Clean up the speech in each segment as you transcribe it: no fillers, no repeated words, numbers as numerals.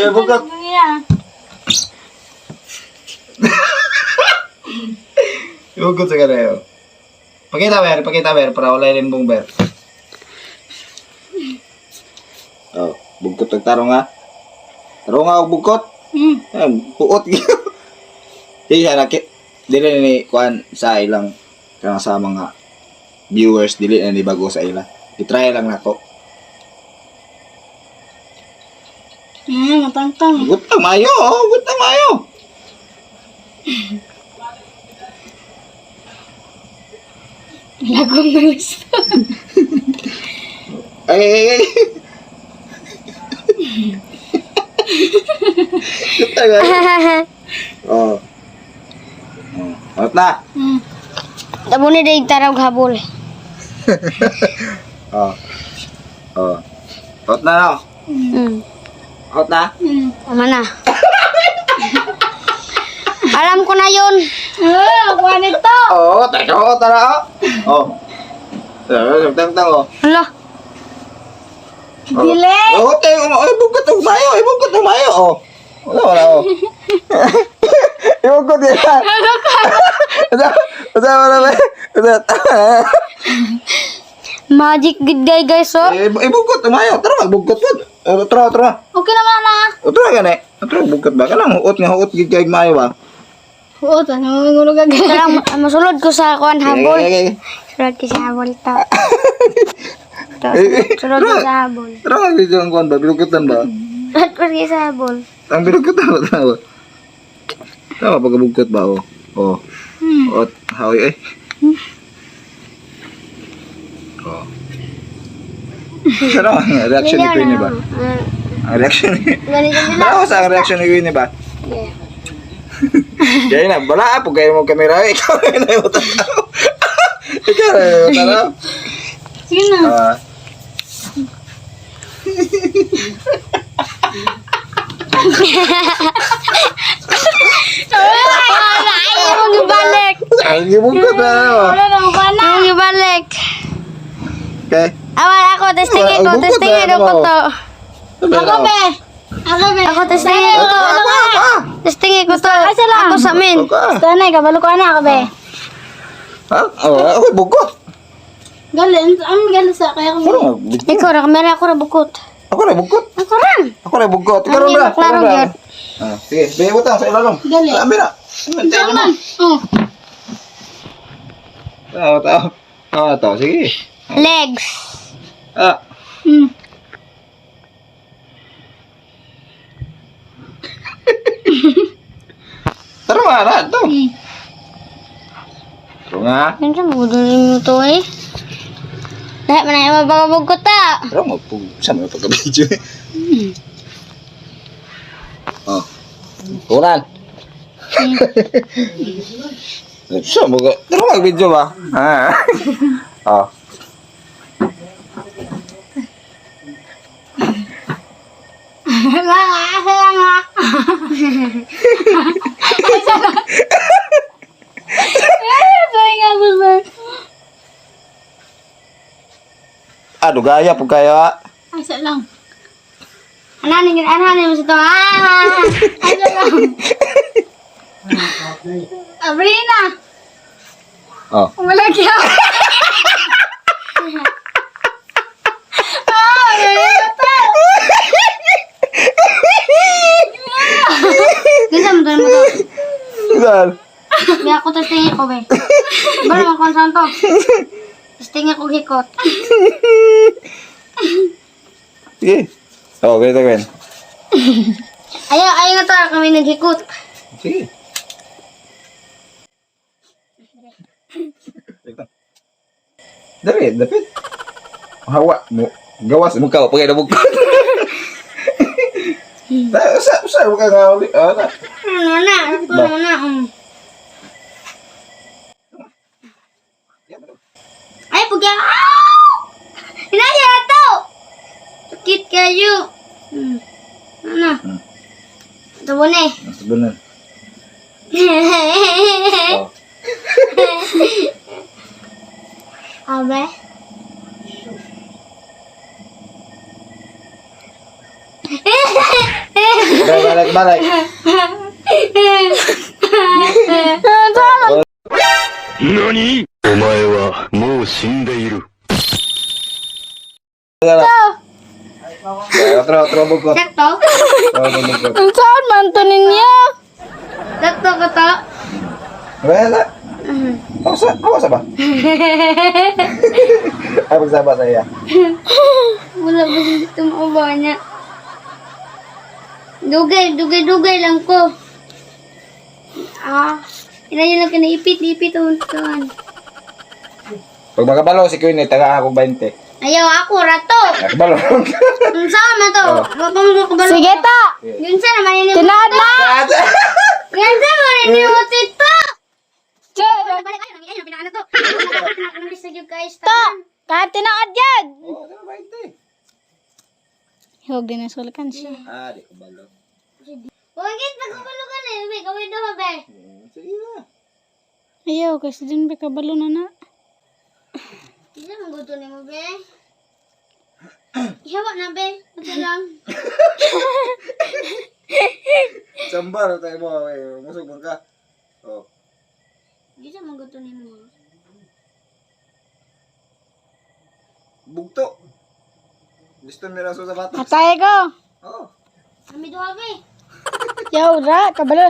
Bugot. Bugot sa kanayo. Pakita ber, para wala rin mong ber. Oh, bugot ang tarong ha. Tarong nga og bugot. Puot gyud. Iya nakit. Dili ni kuan sa ilang kanang sa mga viewers dili na ni bago sa ila. I-try lang nako. Matangtang. Gutang mayo, gutang mayo. Lagong na gusto. Ay. Gutang ay. Oh. Out na. Tabo ni day taraw habol. Oh. Oh. Out na no. Out na. Tama na. Alam ko na yun. Ako nito. Oh, tara. Oh. Tang oh. Hala. Dili. Oh, ay bugot ng mayo, oh. Wala, oh. Ibugot yan. Ano ka? Wala. Magic good guy guys oh. Ibugot ng mayo. Tara, magbugot po. Tara. Okay naman na. Tara gani. Tara, bugot ba? Kanang huot gigay mayo ba? Oo, tanong mo gagawin. Tara, masulod ko sa kuan habol. Sulod ko sa habol to. Sulod ko sa habol. Tara, video ang kuan ba? Bilugutan ba? Sulod ko sa habol. Ang bilugutan ba? Tama, pagkabugot ba? Oh. Oh, hawi eh. Oh. Ano ang reaction ni Queenie ba? Ang reaction ni... Ano sa reaction ni Queenie ba? Yeah. Kaya na, bala po kayo mo kamera. Ikaw na yung tanaw. Ikaw na yung tanaw. Sige na. Ayaw mong ibalik. Ay, hindi mo ka na. Ayaw mong ibalik. Okay. Awal ako, testingin ko to. Ako testingin ko to. Testingin ko to. Ako sa amin. Tanay, kabalo ko na ako be. Ha? Oh, ako bugot. Galing sa kaya ko. Ikaw ra kamera ako ra bukot. Ako na bugot. Ako ra. Bugot. Ikaw Ang na. klaro gyud. Sige, bigay mo sa ilalong. Dali. Amira. Naman. Tao. Sige. Legs. Tara nga na. Ito. Tara nga. Yan sa mo to eh. Dahil manay mababog ko ta. Tara mo. Saan mo pagka-video eh. Oh. Tunan. Saan mo ka? Tara mag-video ba? Oh. Aduh gaya po kaya. Asa lang. Ananin mo sa to. Asa lang. Abrina. Oh. Wala kaya. Gisa mo to. Saan? Kaya ako testingin ko, be. Ba naman kung saan to? Testingin ko hikot. Sige. Oh, ganito gawin. Ayaw nga to kami naghikot. Sige. Dapit. Hawa mo. Gawas mo ka pagay na bukod. Usa mo ka nga uli. Ano na. Ay, pagya. Inaya to. Sakit kayo. Ano? Ito mo na eh. Sebenar. Abe. Balik. NANI?お前はもう死んでいる。 Otro bugot. Sakto? Bugot. Ang saan man to ninyo? Sakto ka to? Wala. Awas ba? Apa sahabat saya? Wala ba dito maubaw niya? Dugay lang ko. Ilayo lang ka naipit untuan. Pag makabalo si Queen, taga ako 20. Ayaw ako rato. Nakabalo. Ang sama to. Sige ta. Yun sa naman yun. Tinad na. Yan sa naman yun. Tito. Ta. Kahit tinaad yan. Huwag din nasulikan siya. Di kabalo. Huwag yun. Pagkabalogan eh. Uy, gawin daw ba? Sige na. Ayaw kasi din ba kabalo na. Isa mong gusto ni mo, be? Ihawa na, be. Ito lang. Sambar tayo mo. Musog mo ka. Oh. Isa mong gusto ni mo. Bugto. Gusto mo lang sa bata. Atay ko. Oh. Kami doha, be. Yaw, ra. Kabalo.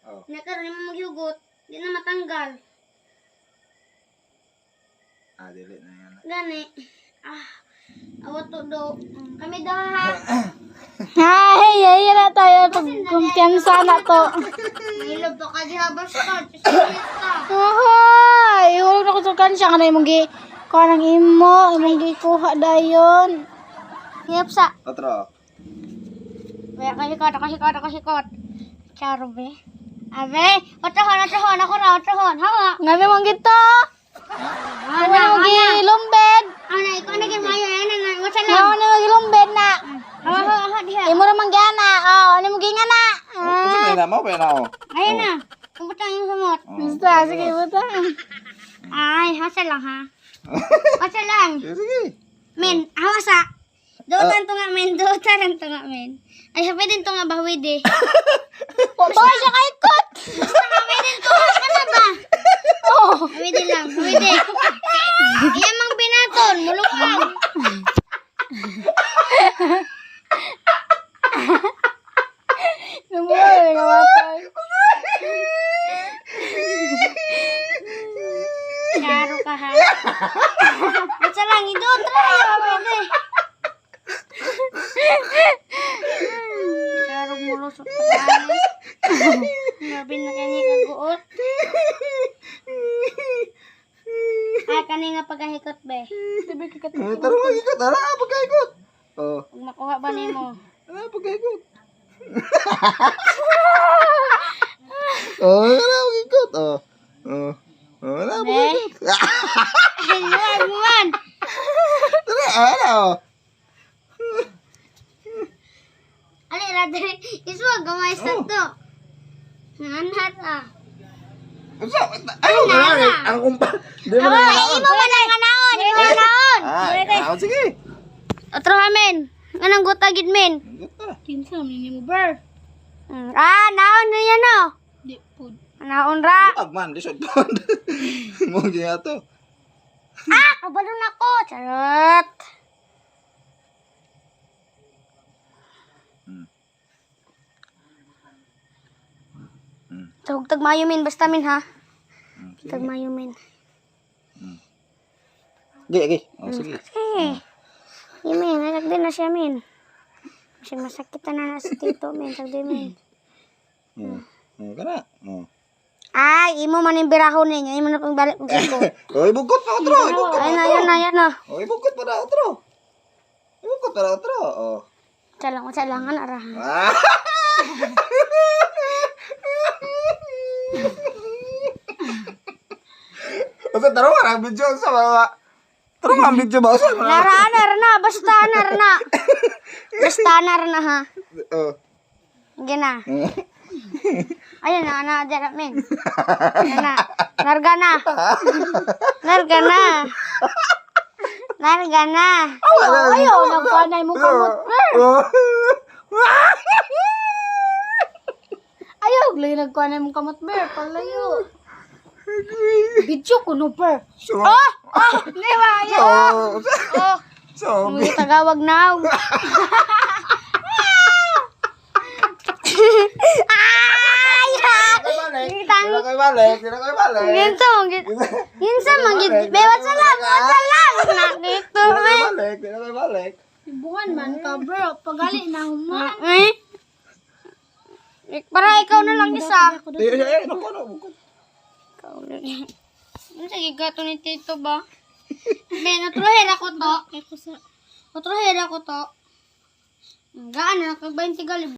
Oh. Nakaroon mo maghugot. Di na matanggal. Dili na yan. Gani. Awat to do. Kami doha. Ay, na tayo. Kumpiyansa na to. Mahilab to ka di habang start. Ay, hulog na kutukan siya. Kanay mong kuha ng imo. Imong kuha dayon. Hiyap sa. Otro. Kaya kasikot. Charo be. Abe, otohon. Ako na, otohon. Hawa. Ngabi mong gito. Ano mong gilumbed. Ano, ikaw na gimayo. What's lang? Ano mong gilumbed na. Hawa, diha. Imo na manggana. Ano mong gingana. Gusto mo na mo? Pwede na ako. Ayun na. Butang yung sumot. Gusto, sige, butang. Ay, hasa lang ha. Hasa lang. Sige. Men, hawasa. Doon to nga men. Ay, sabi din to nga bahwid eh. Bawal siya kaikot. Sabi din to nga ka na ba? Bahwid lang, bahwid eh. Iyan mang binaton, mulukang. Namuhay, kamatay. Karo ka ha. Basta lang, idot. Pwede. Karo mo lusot pa tayo. Nabi na kanya kaguot. Kani nga pagkahikot be. Sabi kikot. Taro mo ikot. Pagkaikot. Oh. Huwag makuha ba ni mo? Pagkaikot. Pagkaikot. Pagkaikot. Ay, buwan. Ali, radar. Iswa, gamay sa to. Nanat ah. Ang kumpa. Di mo na. Imo ba lang kanaon? Sige. Otro hamen. Anong gutagid men? Kinsa man ni mo ber? Naon na yan oh. Di pud. Naon ra. Agman, lisod po. Mugi nga to. Kabalo na ko. Charot. Tag mayo min basta min ha. Tag mayo min. Sige. Sige. Min, nagag din na siya min. Kasi masakit na sa tito min, tag din min. Kana. Imo man yung birahon niya. Imo na pang balik kong siko. Oy, bugot pa otro. Ayun na. Oy, bugot pa na otro. Oh. Salangan ara. Basta taro ka ng video sa mga... Taro ka ng video ba? Nara na. Basta na ha. Oh. Gina. Ayun na, dyan min. Narga na. Ayaw, nagpanay mo kamot. Ug lagi nagkuha na mong kamot ber, palayo. Video ko no per. So, Di ba? so, May tagawag na. Dila kayo balik. Ginsa manggid. Bewat sa lang. Nakito Dila kayo balik. Bukan man ka bro. Pagali na human. Para ikaw na lang isa. Ano sa gigato ni Tito ba? Be, natruhera ko to. Natruhera ko to. Gaan na, nag-20 galib.